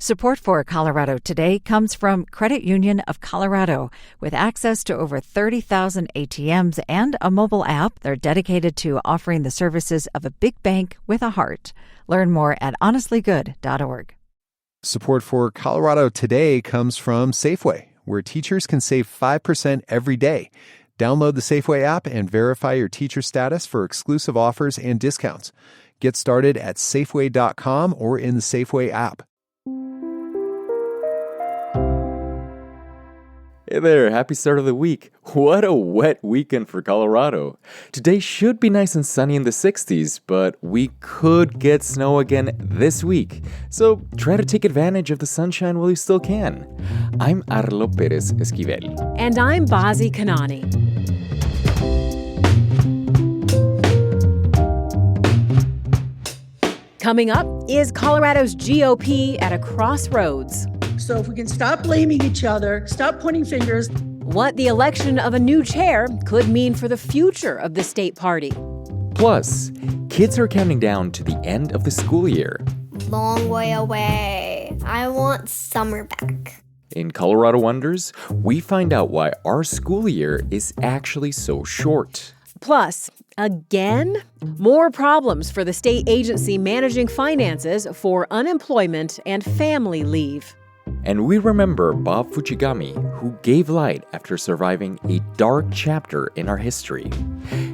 Support for Colorado Today comes from Credit Union of Colorado. With access to over 30,000 ATMs and a mobile app, they're dedicated to offering the services of a big bank with a heart. Learn more at honestlygood.org. Support for Colorado Today comes from Safeway, where teachers can save 5% every day. Download the Safeway app and verify your teacher status for exclusive offers and discounts. Get started at Safeway.com or in the Safeway app. Hey there, happy start of the week. What a wet weekend for Colorado. Today should be nice and sunny in the 60s, but we could get snow again this week. So try to take advantage of the sunshine while you still can. I'm Arlo Pérez Esquivel. And I'm Bazi Kanani. Coming up, is Colorado's GOP at a crossroads? So if we can stop blaming each other, stop pointing fingers. What the election of a new chair could mean for the future of the state party. Plus, kids are counting down to the end of the school year. Long way away. I want summer back. In Colorado Wonders, we find out why our school year is actually so short. Plus, again, more problems for the state agency managing finances for unemployment and family leave. And we remember Bob Fuchigami, who gave light after surviving a dark chapter in our history.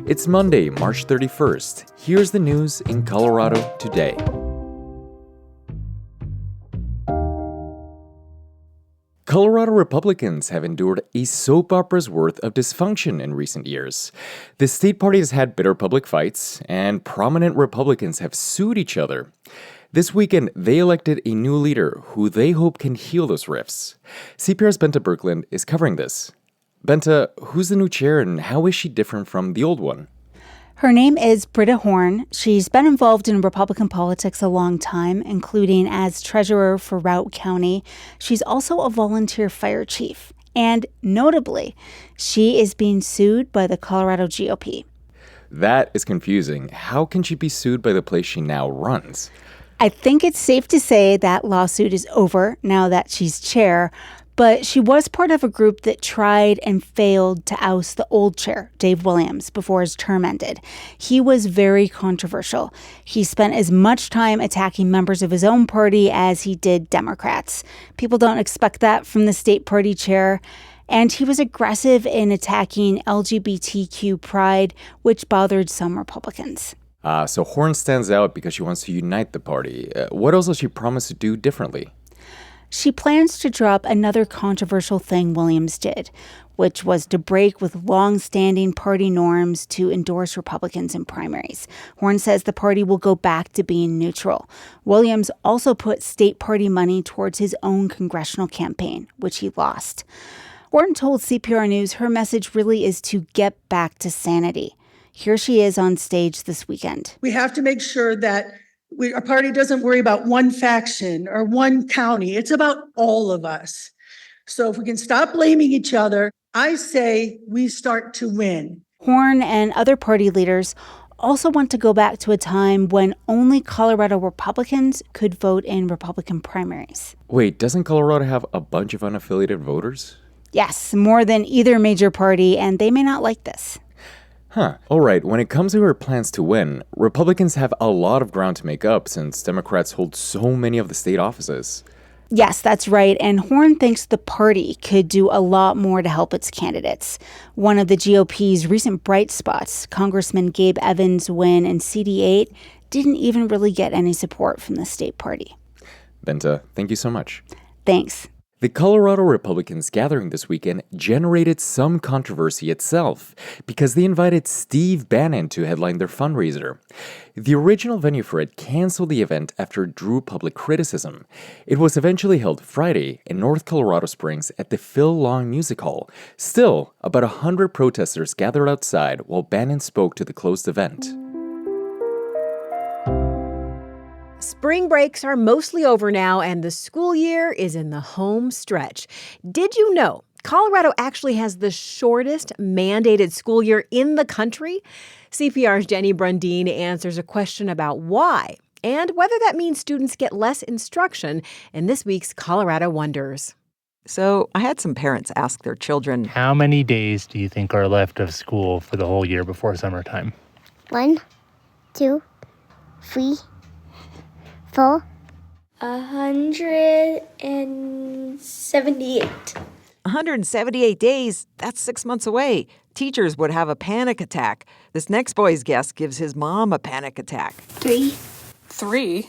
It's Monday, March 31st. Here's the news in Colorado today. Colorado Republicans have endured a soap opera's worth of dysfunction in recent years. The state party has had bitter public fights, and prominent Republicans have sued each other. This weekend, they elected a new leader who they hope can heal those rifts. CPR's Benta Berkland is covering this. Benta, who's the new chair and how is she different from the old one? Her name is Britta Horn. She's been involved in Republican politics a long time, including as treasurer for Routt County. She's also a volunteer fire chief. And notably, she is being sued by the Colorado GOP. That is confusing. How can she be sued by the place she now runs? I think it's safe to say that lawsuit is over now that she's chair, but she was part of a group that tried and failed to oust the old chair, Dave Williams, before his term ended. He was very controversial. He spent as much time attacking members of his own party as he did Democrats. People don't expect that from the state party chair. And he was aggressive in attacking LGBTQ pride, which bothered some Republicans. So Horn stands out because she wants to unite the party. What else does she promise to do differently? She plans to drop another controversial thing Williams did, which was to break with long-standing party norms to endorse Republicans in primaries. Horn says the party will go back to being neutral. Williams also put state party money towards his own congressional campaign, which he lost. Horn told CPR News her message really is to get back to sanity. Here she is on stage this weekend. We have to make sure that our party doesn't worry about one faction or one county. It's about all of us. So if we can stop blaming each other, I say we start to win. Horn and other party leaders also want to go back to a time when only Colorado Republicans could vote in Republican primaries. Wait, doesn't Colorado have a bunch of unaffiliated voters? Yes, more than either major party, and they may not like this. All right, when it comes to her plans to win, Republicans have a lot of ground to make up since Democrats hold so many of the state offices. Yes, that's right. And Horn thinks the party could do a lot more to help its candidates. One of the GOP's recent bright spots, Congressman Gabe Evans' win in CD8, didn't even really get any support from the state party. Benta, thank you so much. Thanks. The Colorado Republicans gathering this weekend generated some controversy itself because they invited Steve Bannon to headline their fundraiser. The original venue for it canceled the event after it drew public criticism. It was eventually held Friday in North Colorado Springs at the Phil Long Music Hall. Still, about 100 protesters gathered outside while Bannon spoke to the closed event. Spring breaks are mostly over now, and the school year is in the home stretch. Did you know Colorado actually has the shortest mandated school year in the country? CPR's Jenny Brundin answers a question about why and whether that means students get less instruction in this week's Colorado Wonders. So I had some parents ask their children, how many days do you think are left of school for the whole year before summertime? 1, 2, 3, 4. 178. 178 days, that's 6 months away. Teachers would have a panic attack. This next boy's guess gives his mom a panic attack. 3. 3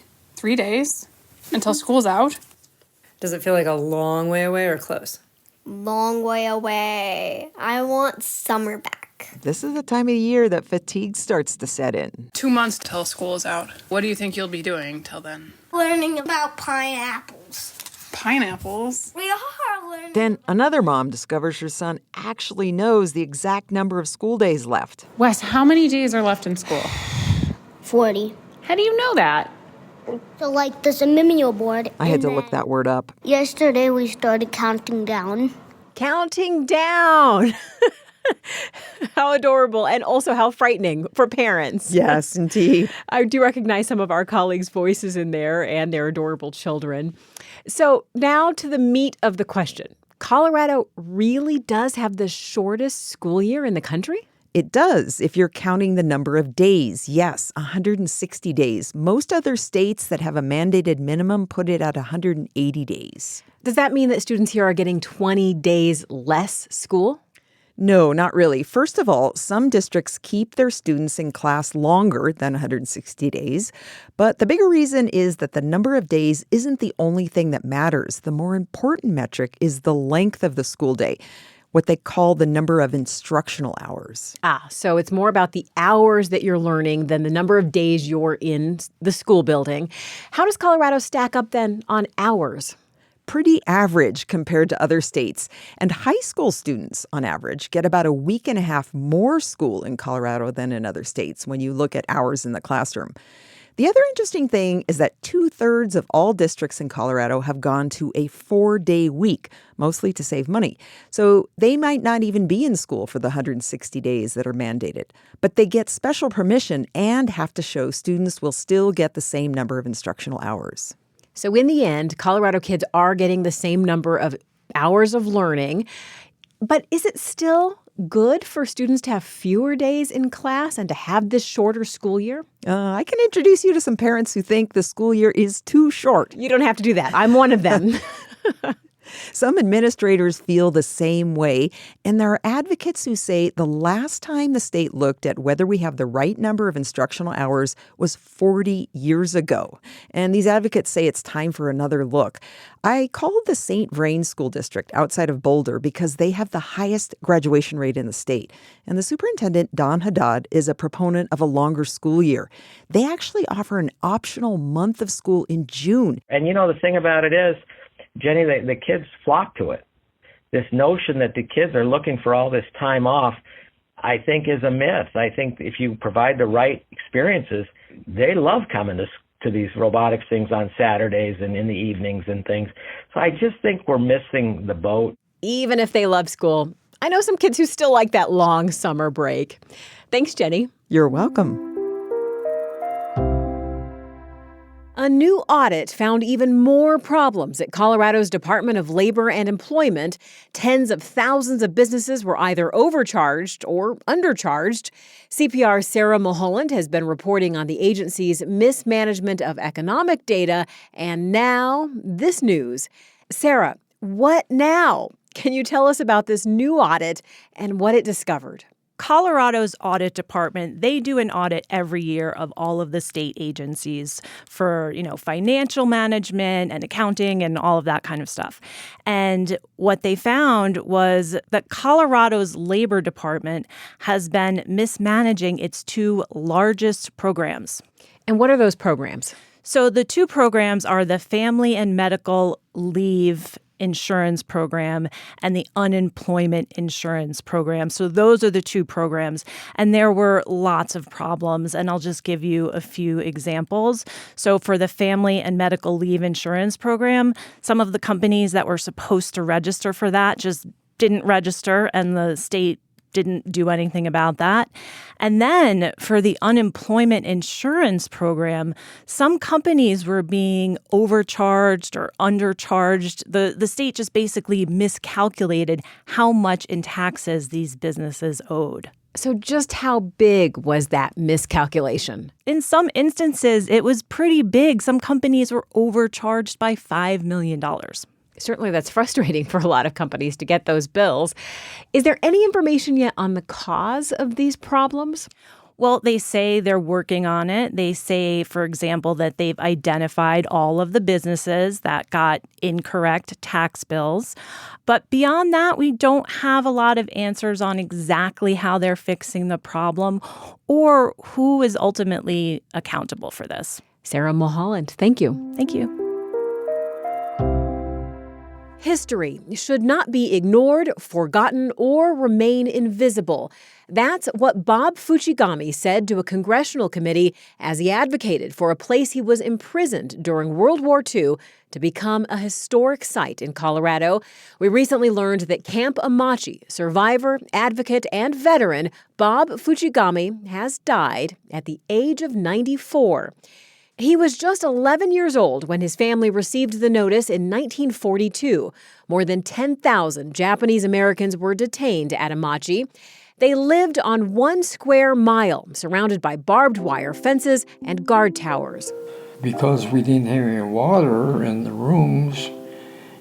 days until school's out? Does it feel like a long way away or close? Long way away. I want summer back. This is the time of year that fatigue starts to set in. 2 months till school is out. What do you think you'll be doing till then? Learning about pineapples. Pineapples? We are learning. Then another mom discovers her son actually knows the exact number of school days left. Wes, how many days are left in school? 40. How do you know that? So, there's a memo board. I had to look that word up. Yesterday, we started counting down. Counting down. How adorable, and also how frightening for parents. Yes, indeed. I do recognize some of our colleagues' voices in there and their adorable children. So now to the meat of the question. Colorado really does have the shortest school year in the country? It does, if you're counting the number of days. Yes, 160 days. Most other states that have a mandated minimum put it at 180 days. Does that mean that students here are getting 20 days less school? No, not really. First of all, some districts keep their students in class longer than 160 days. But the bigger reason is that the number of days isn't the only thing that matters. The more important metric is the length of the school day, what they call the number of instructional hours. So it's more about the hours that you're learning than the number of days you're in the school building. How does Colorado stack up then on hours? Pretty average compared to other states. And high school students, on average, get about a week and a half more school in Colorado than in other states when you look at hours in the classroom. The other interesting thing is that 2/3 of all districts in Colorado have gone to a 4-day week, mostly to save money. So they might not even be in school for the 160 days that are mandated. But they get special permission and have to show students will still get the same number of instructional hours. So in the end, Colorado kids are getting the same number of hours of learning. But is it still good for students to have fewer days in class and to have this shorter school year? I can introduce you to some parents who think the school year is too short. You don't have to do that. I'm one of them. Some administrators feel the same way, and there are advocates who say the last time the state looked at whether we have the right number of instructional hours was 40 years ago. And these advocates say it's time for another look. I called the St. Vrain School District outside of Boulder because they have the highest graduation rate in the state. And the superintendent, Don Haddad, is a proponent of a longer school year. They actually offer an optional month of school in June. And the thing about it is, Jenny, the kids flock to it. This notion that the kids are looking for all this time off, I think, is a myth. I think if you provide the right experiences, they love coming to these robotics things on Saturdays and in the evenings and things. So I just think we're missing the boat. Even if they love school, I know some kids who still like that long summer break. Thanks, Jenny. You're welcome. A new audit found even more problems at Colorado's Department of Labor and Employment. Tens of thousands of businesses were either overcharged or undercharged. CPR's Sarah Mulholland has been reporting on the agency's mismanagement of economic data, and now this news. Sarah, what now? Can you tell us about this new audit and what it discovered? Colorado's audit department, they do an audit every year of all of the state agencies for, financial management and accounting and all of that kind of stuff. And what they found was that Colorado's labor department has been mismanaging its 2 largest programs. And what are those programs? So the 2 programs are the Family and Medical Leave Insurance Program and the Unemployment Insurance Program. So those are the 2 programs. And there were lots of problems. And I'll just give you a few examples. So for the Family and Medical Leave Insurance Program, some of the companies that were supposed to register for that just didn't register, and the state didn't do anything about that. And then for the unemployment insurance program, some companies were being overcharged or undercharged. The state just basically miscalculated how much in taxes these businesses owed. So just how big was that miscalculation? In some instances, it was pretty big. Some companies were overcharged by $5 million. Certainly that's frustrating for a lot of companies to get those bills. Is there any information yet on the cause of these problems? Well, they say they're working on it. They say, for example, that they've identified all of the businesses that got incorrect tax bills. But beyond that, we don't have a lot of answers on exactly how they're fixing the problem or who is ultimately accountable for this. Sarah Mulholland, thank you. Thank you. History should not be ignored, forgotten, or remain invisible. That's what Bob Fuchigami said to a congressional committee as he advocated for a place he was imprisoned during World War II to become a historic site in Colorado. We recently learned that Camp Amache survivor, advocate, and veteran Bob Fuchigami has died at the age of 94. He was just 11 years old when his family received the notice in 1942. More than 10,000 Japanese-Americans were detained at Amache. They lived on 1 square mile, surrounded by barbed wire fences and guard towers. Because we didn't have any water in the rooms,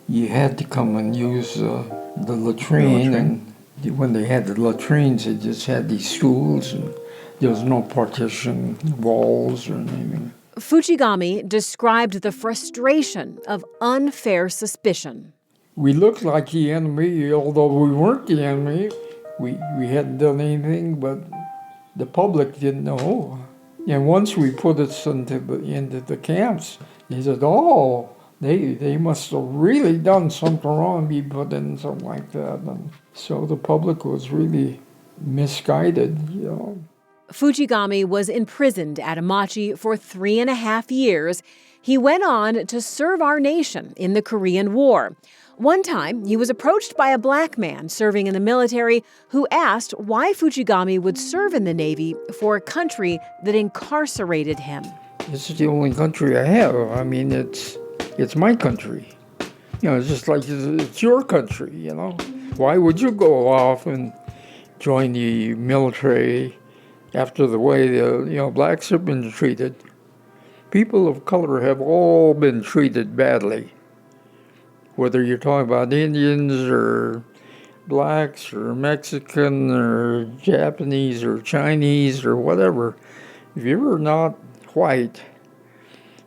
you had to come and use the latrine. And when they had the latrines, they just had these stools, and there was no partition walls or anything. Fuchigami described the frustration of unfair suspicion. We looked like the enemy, although we weren't the enemy. We hadn't done anything, but the public didn't know. And once we put it into the camps, they said, oh, they must have really done something wrong, be put in something like that. And so the public was really misguided, you know. Fuchigami was imprisoned at Amache for 3.5 years. He went on to serve our nation in the Korean War. One time, he was approached by a black man serving in the military who asked why Fuchigami would serve in the Navy for a country that incarcerated him. This is the only country I have. I mean, it's my country. You know, it's just like it's your country, you know. Why would you go off and join the military after the way the blacks have been treated? People of color have all been treated badly. Whether you're talking about Indians or blacks or Mexican or Japanese or Chinese or whatever, if you're not white,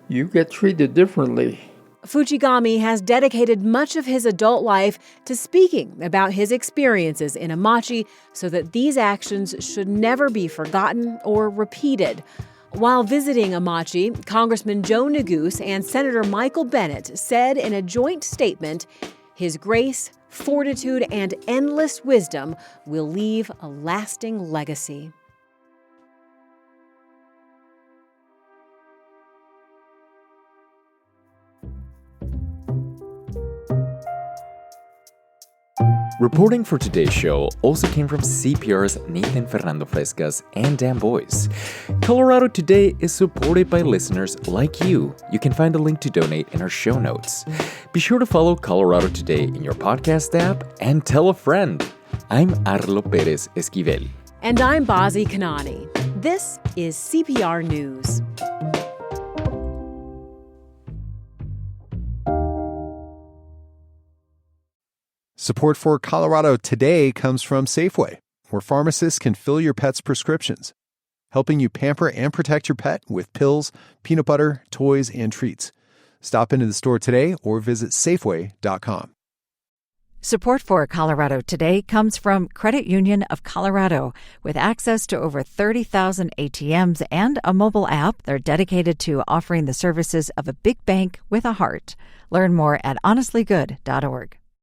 you get treated differently. Fuchigami has dedicated much of his adult life to speaking about his experiences in Amache so that these actions should never be forgotten or repeated. While visiting Amache, Congressman Joe Neguse and Senator Michael Bennet said in a joint statement, "His grace, fortitude, and endless wisdom will leave a lasting legacy." Reporting for today's show also came from CPR's Nathan Fernando Frescas and Dan Boyce. Colorado Today is supported by listeners like you. You can find a link to donate in our show notes. Be sure to follow Colorado Today in your podcast app and tell a friend. I'm Arlo Pérez Esquivel. And I'm Bazi Kanani. This is CPR News. Support for Colorado Today comes from Safeway, where pharmacists can fill your pet's prescriptions, helping you pamper and protect your pet with pills, peanut butter, toys, and treats. Stop into the store today or visit Safeway.com. Support for Colorado Today comes from Credit Union of Colorado. With access to over 30,000 ATMs and a mobile app, they're dedicated to offering the services of a big bank with a heart. Learn more at honestlygood.org.